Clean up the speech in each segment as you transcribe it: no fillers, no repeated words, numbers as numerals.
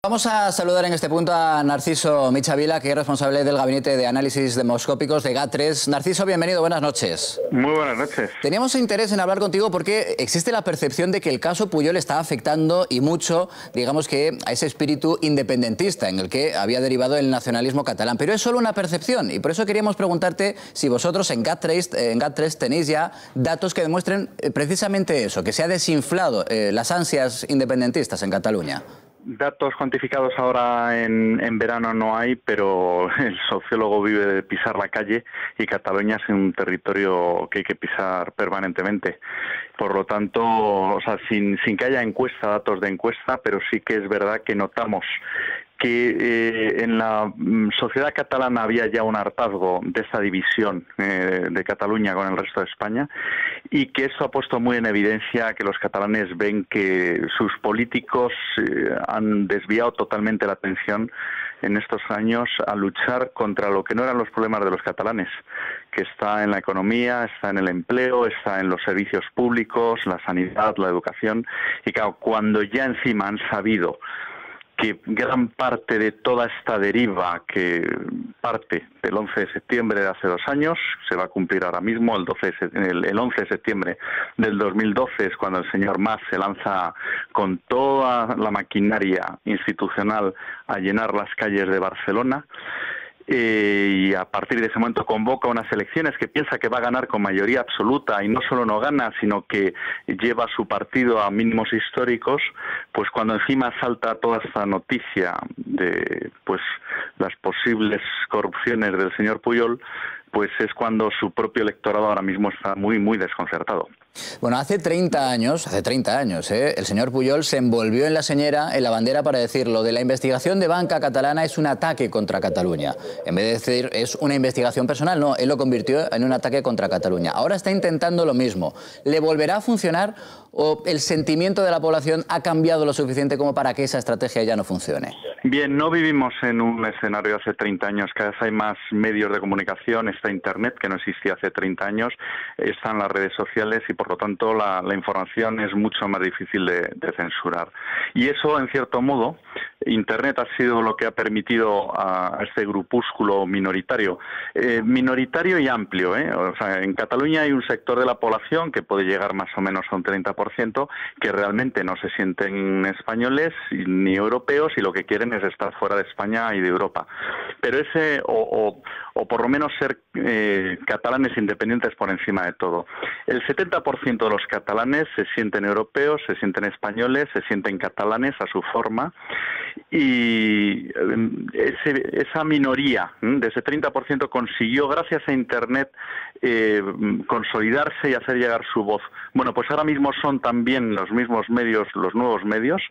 Vamos a saludar en este punto a Narciso Michavila, que es responsable del Gabinete de Análisis Demoscópicos de GAT3. Narciso, bienvenido, buenas noches. Muy buenas noches. Teníamos interés en hablar contigo porque existe la percepción de que el caso Pujol está afectando y mucho, digamos que, a ese espíritu independentista en el que había derivado el nacionalismo catalán. Pero es solo una percepción y por eso queríamos preguntarte si vosotros en GAT3 tenéis ya datos que demuestren precisamente eso, que se ha desinflado las ansias independentistas en Cataluña. Datos cuantificados ahora en verano no hay, pero el sociólogo vive de pisar la calle y Cataluña es un territorio que hay que pisar permanentemente. Por lo tanto, o sea, sin que haya datos de encuesta, pero sí que es verdad que notamos que en la sociedad catalana había ya un hartazgo de esa división de Cataluña con el resto de España y que eso ha puesto muy en evidencia que los catalanes ven que sus políticos han desviado totalmente la atención en estos años a luchar contra lo que no eran los problemas de los catalanes, que está en la economía, está en el empleo, está en los servicios públicos, la sanidad, la educación, y claro, cuando ya encima han sabido que gran parte de toda esta deriva que parte del 11 de septiembre de hace 2 años, se va a cumplir ahora mismo, el 11 de septiembre del 2012 es cuando el señor Mas se lanza con toda la maquinaria institucional a llenar las calles de Barcelona, y a partir de ese momento convoca unas elecciones que piensa que va a ganar con mayoría absoluta y no solo no gana, sino que lleva a su partido a mínimos históricos, pues cuando encima salta toda esta noticia de pues las posibles corrupciones del señor Pujol, pues es cuando su propio electorado ahora mismo está muy desconcertado. Bueno, hace 30 años, el señor Pujol se envolvió en la señera, en la bandera, para decir lo de la investigación de banca catalana es un ataque contra Cataluña. En vez de decir es una investigación personal, no, él lo convirtió en un ataque contra Cataluña. Ahora está intentando lo mismo. ¿Le volverá a funcionar o el sentimiento de la población ha cambiado lo suficiente como para que esa estrategia ya no funcione? Bien, no vivimos en un escenario de hace 30 años. Cada vez hay más medios de comunicación, está Internet, que no existía hace 30 años, están las redes sociales y por lo tanto la información es mucho más difícil de censurar. Y eso, en cierto modo, Internet ha sido lo que ha permitido a este grupúsculo minoritario y amplio, O sea, en Cataluña hay un sector de la población que puede llegar más o menos a un 30%, que realmente no se sienten españoles ni europeos y lo que quieren es estar fuera de España y de Europa. Pero ese, o por lo menos ser catalanes independientes por encima de todo. El 70% de los catalanes se sienten europeos, se sienten españoles, se sienten catalanes a su forma, y esa minoría de ese 30% consiguió, gracias a Internet, consolidarse y hacer llegar su voz. Bueno, pues ahora mismo son también los mismos medios, los nuevos medios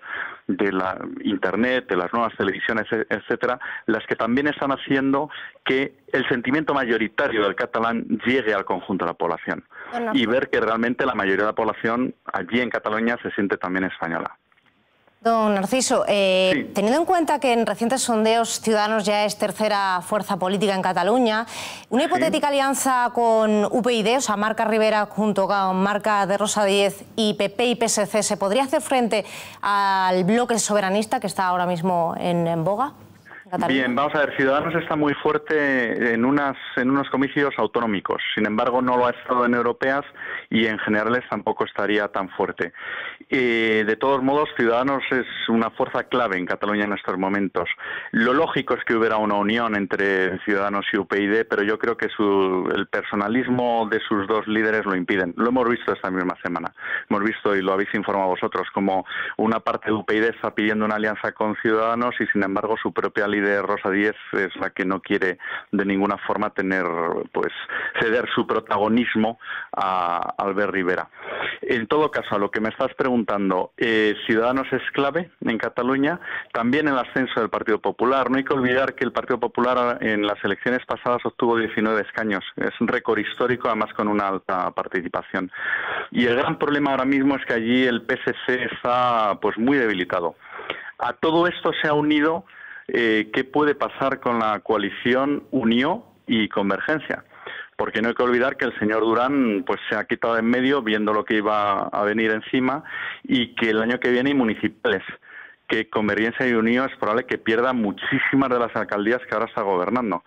de la Internet, de las nuevas televisiones, etcétera, las que también están haciendo que el sentimiento mayoritario del catalán llegue al conjunto de la población y ver que realmente la mayoría de la población allí en Cataluña se siente también española. Don Narciso, sí. Teniendo en cuenta que en recientes sondeos Ciudadanos ya es tercera fuerza política en Cataluña, una hipotética alianza con UPyD, o sea, Marca Rivera junto con Marca de Rosa Díez y PP y PSC, ¿se podría hacer frente al bloque soberanista que está ahora mismo en boga? Bien, vamos a ver, Ciudadanos está muy fuerte en unos comicios autonómicos, sin embargo no lo ha estado en europeas y en generales tampoco estaría tan fuerte. De todos modos, Ciudadanos es una fuerza clave en Cataluña en estos momentos. Lo lógico es que hubiera una unión entre Ciudadanos y UPyD, pero yo creo que el personalismo de sus dos líderes lo impiden. Lo hemos visto esta misma semana. Hemos visto, y lo habéis informado vosotros, como una parte de UPyD está pidiendo una alianza con Ciudadanos y sin embargo su propia líder Rosa Díez es la que no quiere de ninguna forma ceder su protagonismo a Albert Rivera. En todo caso, a lo que me estás preguntando, Ciudadanos es clave en Cataluña, también el ascenso del Partido Popular. No hay que olvidar que el Partido Popular en las elecciones pasadas obtuvo 19 escaños. Es un récord histórico, además con una alta participación. Y el gran problema ahora mismo es que allí el PSC está muy debilitado. A todo esto se ha unido qué puede pasar con la coalición Unió y Convergencia, porque no hay que olvidar que el señor Durán se ha quitado de en medio viendo lo que iba a venir encima y que el año que viene hay municipales, que Convergencia y Unió es probable que pierda muchísimas de las alcaldías que ahora está gobernando.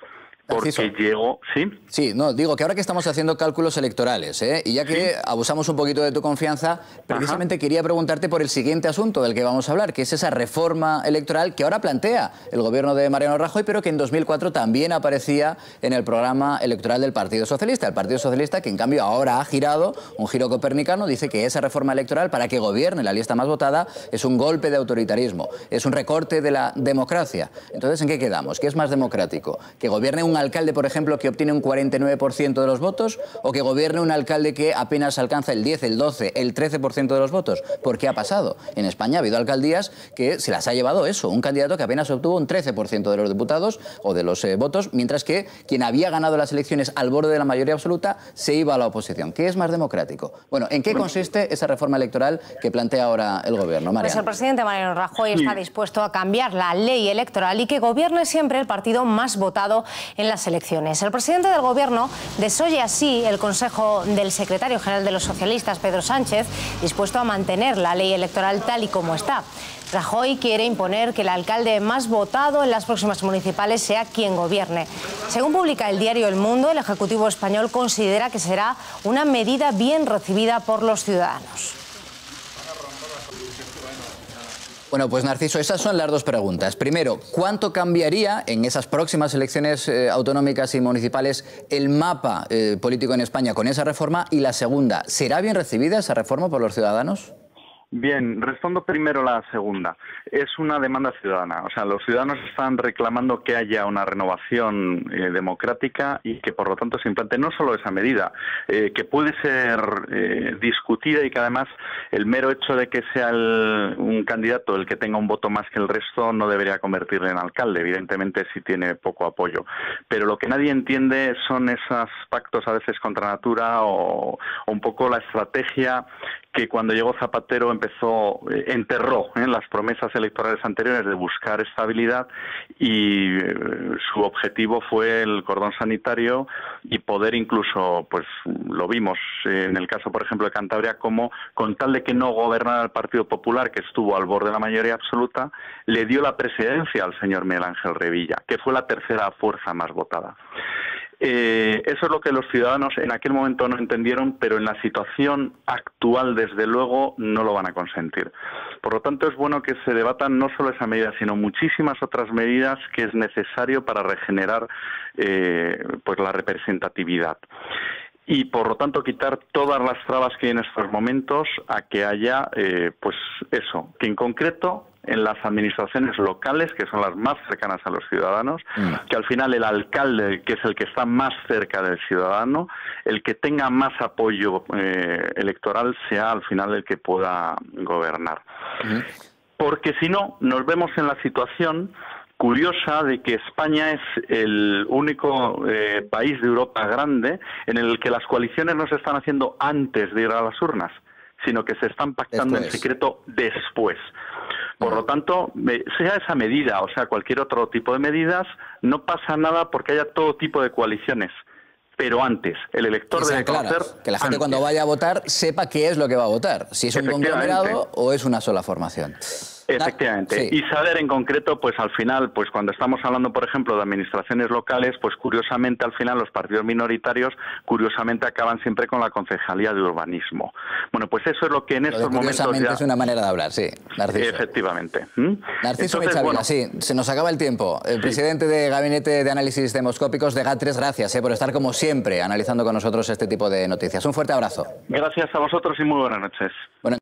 Porque llegó, ¿sí? Sí, no, digo que ahora que estamos haciendo cálculos electorales, y ya que abusamos un poquito de tu confianza, precisamente quería preguntarte por el siguiente asunto del que vamos a hablar, que es esa reforma electoral que ahora plantea el gobierno de Mariano Rajoy, pero que en 2004 también aparecía en el programa electoral del Partido Socialista. El Partido Socialista, que en cambio ahora ha girado, un giro copernicano, dice que esa reforma electoral, para que gobierne la lista más votada, es un golpe de autoritarismo, es un recorte de la democracia. Entonces, ¿en qué quedamos? ¿Qué es más democrático? ¿Que gobierne un alcalde, por ejemplo, que obtiene un 49% de los votos, o que gobierne un alcalde que apenas alcanza el 10, el 12, el 13% de los votos? ¿Por qué ha pasado? En España ha habido alcaldías que se las ha llevado eso, un candidato que apenas obtuvo un 13% de los diputados o de los votos, mientras que quien había ganado las elecciones al borde de la mayoría absoluta se iba a la oposición. ¿Qué es más democrático? Bueno, ¿en qué consiste esa reforma electoral que plantea ahora el gobierno, Mariano? Pues el presidente Mariano Rajoy está dispuesto a cambiar la ley electoral y que gobierne siempre el partido más votado en las elecciones. El presidente del Gobierno desoye así el consejo del secretario general de los socialistas, Pedro Sánchez, dispuesto a mantener la ley electoral tal y como está. Rajoy quiere imponer que el alcalde más votado en las próximas municipales sea quien gobierne. Según publica el diario El Mundo, el Ejecutivo español considera que será una medida bien recibida por los ciudadanos. Bueno, pues Narciso, esas son las dos preguntas. Primero, ¿cuánto cambiaría en esas próximas elecciones autonómicas y municipales el mapa político en España con esa reforma? Y la segunda, ¿será bien recibida esa reforma por los ciudadanos? Bien, respondo primero la segunda. Es una demanda ciudadana. O sea, los ciudadanos están reclamando que haya una renovación democrática y que, por lo tanto, se implante no solo esa medida, que puede ser discutida y que, además, el mero hecho de que sea un candidato el que tenga un voto más que el resto no debería convertirle en alcalde. Evidentemente, sí tiene poco apoyo. Pero lo que nadie entiende son esos pactos, a veces, contra natura o un poco la estrategia que cuando llegó Zapatero enterró las promesas electorales anteriores de buscar estabilidad y su objetivo fue el cordón sanitario y poder incluso, pues lo vimos en el caso, por ejemplo, de Cantabria, como con tal de que no gobernara el Partido Popular, que estuvo al borde de la mayoría absoluta, le dio la presidencia al señor Miguel Ángel Revilla, que fue la tercera fuerza más votada. Eso es lo que los ciudadanos en aquel momento no entendieron, pero en la situación actual, desde luego, no lo van a consentir. Por lo tanto, es bueno que se debatan no solo esa medida, sino muchísimas otras medidas que es necesario para regenerar pues la representatividad. Y, por lo tanto, quitar todas las trabas que hay en estos momentos a que haya, pues eso, que en concreto en las administraciones locales, que son las más cercanas a los ciudadanos, que al final el alcalde, que es el que está más cerca del ciudadano, el que tenga más apoyo electoral, sea al final el que pueda gobernar. Porque si no, nos vemos en la situación curiosa de que España es el único país de Europa grande en el que las coaliciones no se están haciendo antes de ir a las urnas, sino que se están pactando en secreto después. Por lo tanto, sea esa medida o sea cualquier otro tipo de medidas, no pasa nada porque haya todo tipo de coaliciones. Pero antes, el elector debe conocer que la gente cuando vaya a votar sepa qué es lo que va a votar, si es un conglomerado o es una sola formación. Efectivamente. Y saber en concreto, pues al final, pues cuando estamos hablando, por ejemplo, de administraciones locales, pues curiosamente al final los partidos minoritarios, curiosamente acaban siempre con la concejalía de urbanismo. Bueno, pues eso es lo que en estos momentos ya... es una manera de hablar, sí, Narciso. Efectivamente. Narciso Michavila, sí, se nos acaba el tiempo. El presidente de Gabinete de Análisis Demoscópicos de GAT3, gracias por estar como siempre analizando con nosotros este tipo de noticias. Un fuerte abrazo. Gracias a vosotros y muy buenas noches. Bueno,